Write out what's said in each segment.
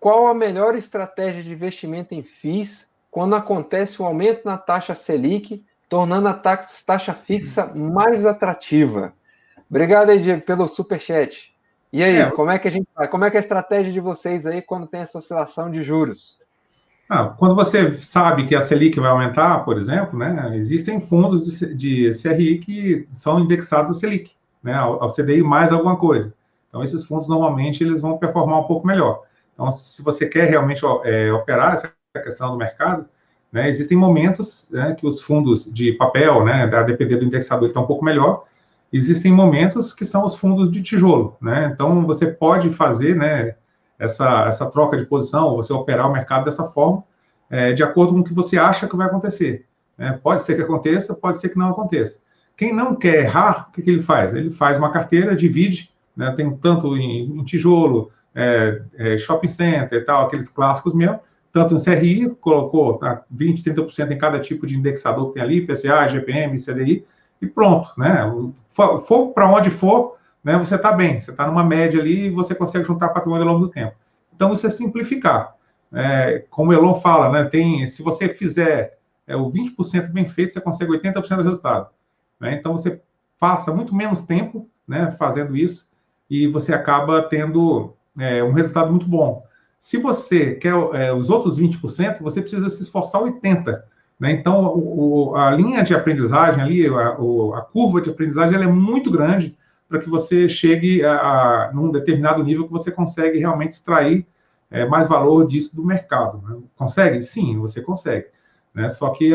qual a melhor estratégia de investimento em FIIs quando acontece um aumento na taxa Selic, tornando a taxa fixa mais atrativa? Obrigado aí, Diego, pelo superchat. E aí, como é que a gente faz? Como é que é a estratégia de vocês aí quando tem essa oscilação de juros? Quando você sabe que a Selic vai aumentar, por exemplo, né, existem fundos de CRI que são indexados a Selic, né, ao CDI mais alguma coisa. Então, esses fundos, normalmente, eles vão performar um pouco melhor. Então, se você quer realmente operar essa questão do mercado, né, existem momentos, né, que os fundos de papel, né, a depender do indexador, está um pouco melhor. Existem momentos que são os fundos de tijolo, né? Então, você pode fazer, né, essa troca de posição, você operar o mercado dessa forma, de acordo com o que você acha que vai acontecer. Pode ser que aconteça, pode ser que não aconteça. Quem não quer errar, o que ele faz? Ele faz uma carteira, divide, né, tem tanto em tijolo, shopping center e tal, aqueles clássicos mesmo, tanto em CRI, colocou 20%, 30% em cada tipo de indexador que tem ali, PCA, GPM, CDI, e pronto, né? For para onde for, né, você está bem, você está numa média ali e você consegue juntar patrimônio ao longo do tempo. Então, isso é simplificar. Como o Elon fala, né, se você fizer o 20% bem feito, você consegue 80% do resultado. Né? Então, você passa muito menos tempo, né, fazendo isso e você acaba tendo um resultado muito bom. Se você quer os outros 20%, você precisa se esforçar 80%. Né? Então, a linha de aprendizagem ali, a curva de aprendizagem, ela é muito grande para que você chegue num determinado nível que você consegue realmente extrair mais valor disso do mercado. Né? Consegue? Sim, você consegue. Né? Só que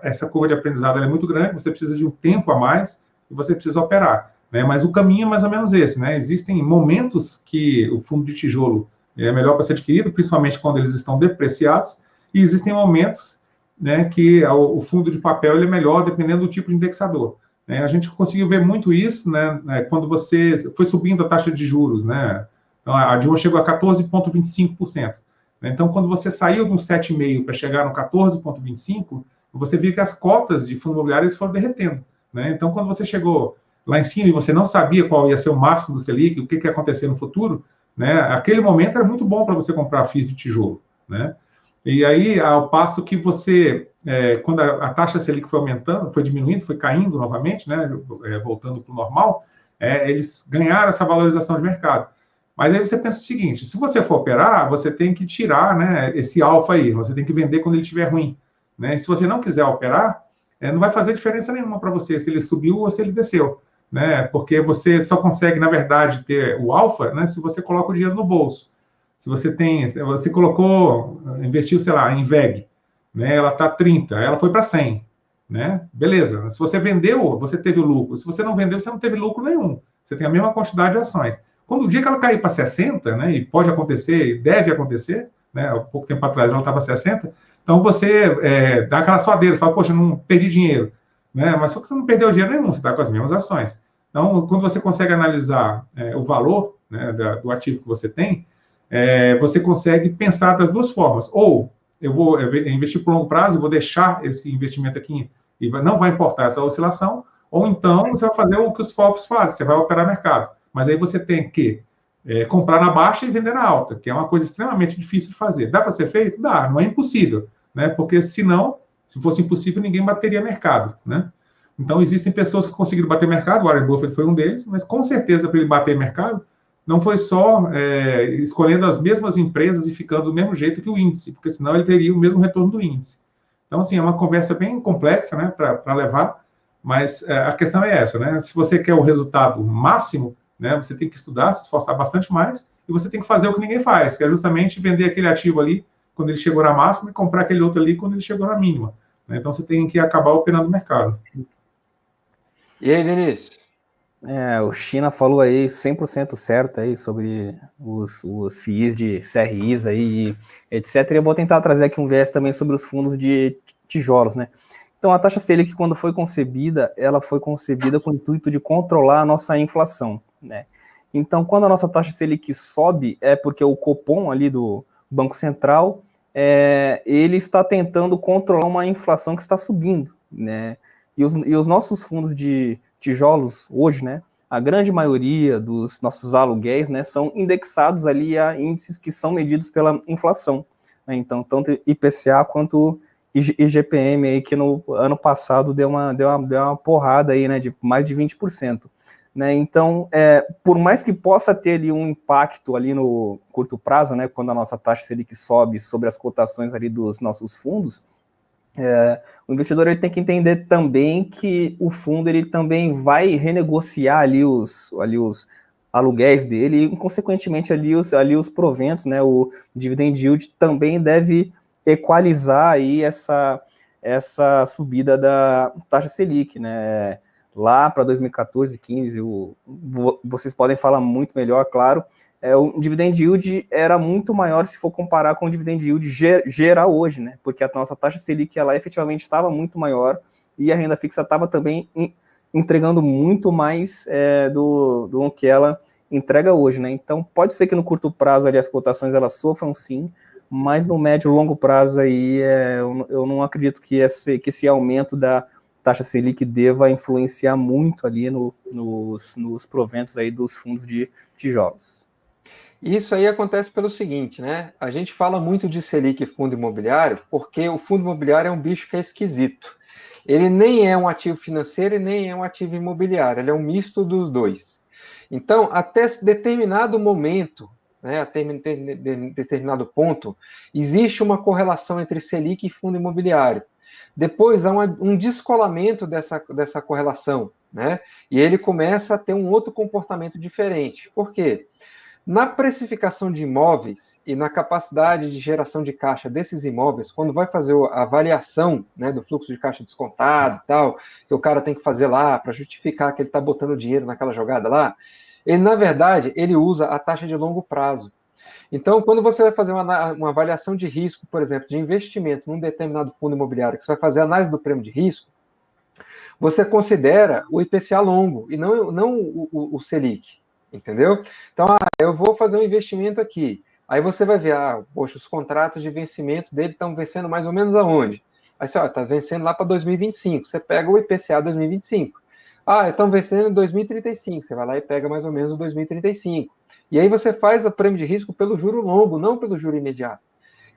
essa curva de aprendizado é muito grande, você precisa de um tempo a mais e você precisa operar. Né? Mas o caminho é mais ou menos esse. Né? Existem momentos que o fundo de tijolo é melhor para ser adquirido, principalmente quando eles estão depreciados, e existem momentos, né, que o fundo de papel ele é melhor dependendo do tipo de indexador. A gente conseguiu ver muito isso, né, quando você foi subindo a taxa de juros, né? Então, a Dilma chegou a 14,25%. Então, quando você saiu de um 7,5% para chegar no 14,25%, você viu que as cotas de fundo imobiliário foram derretendo. Né? Então, quando você chegou lá em cima e você não sabia qual ia ser o máximo do Selic, o que ia acontecer no futuro, né, aquele momento era muito bom para você comprar FIIs de tijolo. Né? E aí, ao passo que você, quando a taxa Selic foi aumentando, foi diminuindo, foi caindo novamente, né, voltando para o normal, eles ganharam essa valorização de mercado. Mas aí você pensa o seguinte, se você for operar, você tem que tirar, né, esse alfa aí, você tem que vender quando ele estiver ruim. Né? E se você não quiser operar, não vai fazer diferença nenhuma para você se ele subiu ou se ele desceu. Né? Porque você só consegue, na verdade, ter o alfa, né, se você coloca o dinheiro no bolso. Se você colocou, investiu, sei lá, em VEG, né, ela está 30, ela foi para 100, né? Beleza. Se você vendeu, você teve o lucro. Se você não vendeu, você não teve lucro nenhum. Você tem a mesma quantidade de ações. Quando o dia que ela cair para 60, né, e pode acontecer, e deve acontecer, né, há pouco tempo atrás ela estava 60, então você dá aquela suadeira, você fala, poxa, não perdi dinheiro. Né? Mas só que você não perdeu dinheiro nenhum, você está com as mesmas ações. Então, quando você consegue analisar o valor, né, do ativo que você tem, você consegue pensar das duas formas. Ou eu vou investir por longo prazo, vou deixar esse investimento aqui e não vai importar essa oscilação, ou então você vai fazer o que os FOFs fazem, você vai operar mercado. Mas aí você tem que comprar na baixa e vender na alta, que é uma coisa extremamente difícil de fazer. Dá para ser feito? Dá, não é impossível, né? Porque senão, se fosse impossível, ninguém bateria mercado, né? Então, existem pessoas que conseguiram bater mercado, Warren Buffett foi um deles, mas com certeza para ele bater mercado, não foi só escolhendo as mesmas empresas e ficando do mesmo jeito que o índice, porque senão ele teria o mesmo retorno do índice. Então, assim, é uma conversa bem complexa, né, para levar, mas a questão é essa, né? Se você quer o resultado máximo, né, você tem que estudar, se esforçar bastante mais, e você tem que fazer o que ninguém faz, que é justamente vender aquele ativo ali quando ele chegou na máxima e comprar aquele outro ali quando ele chegou na mínima. Né? Então, você tem que acabar operando o mercado. E aí, Vinícius? O China falou aí 100% certo aí sobre os FIIs de CRIs aí, etc. E eu vou tentar trazer aqui um viés também sobre os fundos de tijolos, né? Então, a taxa Selic, quando foi concebida, ela foi concebida com o intuito de controlar a nossa inflação, né? Então, quando a nossa taxa Selic sobe, é porque o Copom ali do Banco Central, ele está tentando controlar uma inflação que está subindo, né? E os nossos fundos de tijolos hoje, né, a grande maioria dos nossos aluguéis, né, são indexados ali a índices que são medidos pela inflação, né? Então, tanto IPCA quanto IGPM, aí, que no ano passado deu uma porrada aí, né, de mais de 20%. Né? Então, por mais que possa ter ali um impacto ali no curto prazo, né, quando a nossa taxa Selic sobe sobre as cotações ali dos nossos fundos, o investidor ele tem que entender também que o fundo ele também vai renegociar ali os aluguéis dele e, consequentemente, ali os proventos, né, o dividend yield também deve equalizar aí essa subida da taxa Selic, né? Lá para 2014, 15, vocês podem falar muito melhor, claro, o dividend yield era muito maior se for comparar com o dividend yield geral hoje, né? Porque a nossa taxa Selic, ela efetivamente estava muito maior e a renda fixa estava também entregando muito mais do que ela entrega hoje, né? Então, pode ser que no curto prazo ali as cotações elas sofram sim, mas no médio e longo prazo aí eu não acredito que esse aumento da taxa Selic deva influenciar muito ali nos proventos aí dos fundos de tijolos. Isso aí acontece pelo seguinte, né? A gente fala muito de Selic e fundo imobiliário porque o fundo imobiliário é um bicho que é esquisito. Ele nem é um ativo financeiro e nem é um ativo imobiliário, ele é um misto dos dois. Então, até determinado momento, né, até determinado ponto, existe uma correlação entre Selic e fundo imobiliário. Depois há um descolamento dessa correlação, né? E ele começa a ter um outro comportamento diferente. Por quê? Na precificação de imóveis e na capacidade de geração de caixa desses imóveis, quando vai fazer a avaliação, né, do fluxo de caixa descontado e tal, que o cara tem que fazer lá para justificar que ele está botando dinheiro naquela jogada lá, ele, na verdade, ele usa a taxa de longo prazo. Então, quando você vai fazer uma avaliação de risco, por exemplo, de investimento num determinado fundo imobiliário, que você vai fazer análise do prêmio de risco, você considera o IPCA longo e não o Selic, entendeu? Então, eu vou fazer um investimento aqui. Aí você vai ver, poxa, os contratos de vencimento dele estão vencendo mais ou menos aonde? Aí você, está vencendo lá para 2025. Você pega o IPCA 2025. Estão vencendo em 2035. Você vai lá e pega mais ou menos o 2035. E aí você faz o prêmio de risco pelo juro longo, não pelo juro imediato.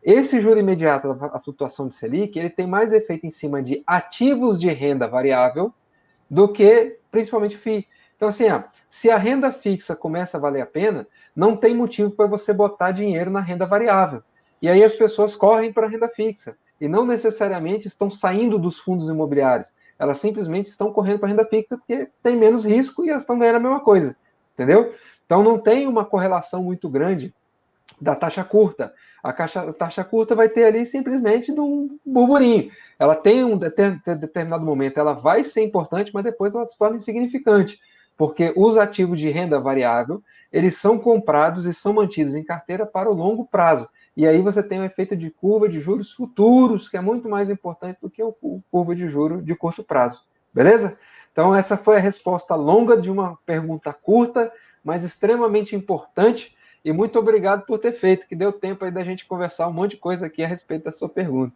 Esse juro imediato, a flutuação de Selic, ele tem mais efeito em cima de ativos de renda variável do que, principalmente, FII. Então, assim, se a renda fixa começa a valer a pena, não tem motivo para você botar dinheiro na renda variável. E aí as pessoas correm para a renda fixa e não necessariamente estão saindo dos fundos imobiliários. Elas simplesmente estão correndo para a renda fixa porque tem menos risco e elas estão ganhando a mesma coisa. Entendeu? Então, não tem uma correlação muito grande da taxa curta. A taxa curta vai ter ali simplesmente um burburinho. Ela tem um determinado momento, ela vai ser importante, mas depois ela se torna insignificante, porque os ativos de renda variável, eles são comprados e são mantidos em carteira para o longo prazo. E aí você tem um efeito de curva de juros futuros, que é muito mais importante do que o curva de juros de curto prazo. Beleza? Então, essa foi a resposta longa de uma pergunta curta, mas extremamente importante. E muito obrigado por ter feito, que deu tempo aí da gente conversar um monte de coisa aqui a respeito da sua pergunta.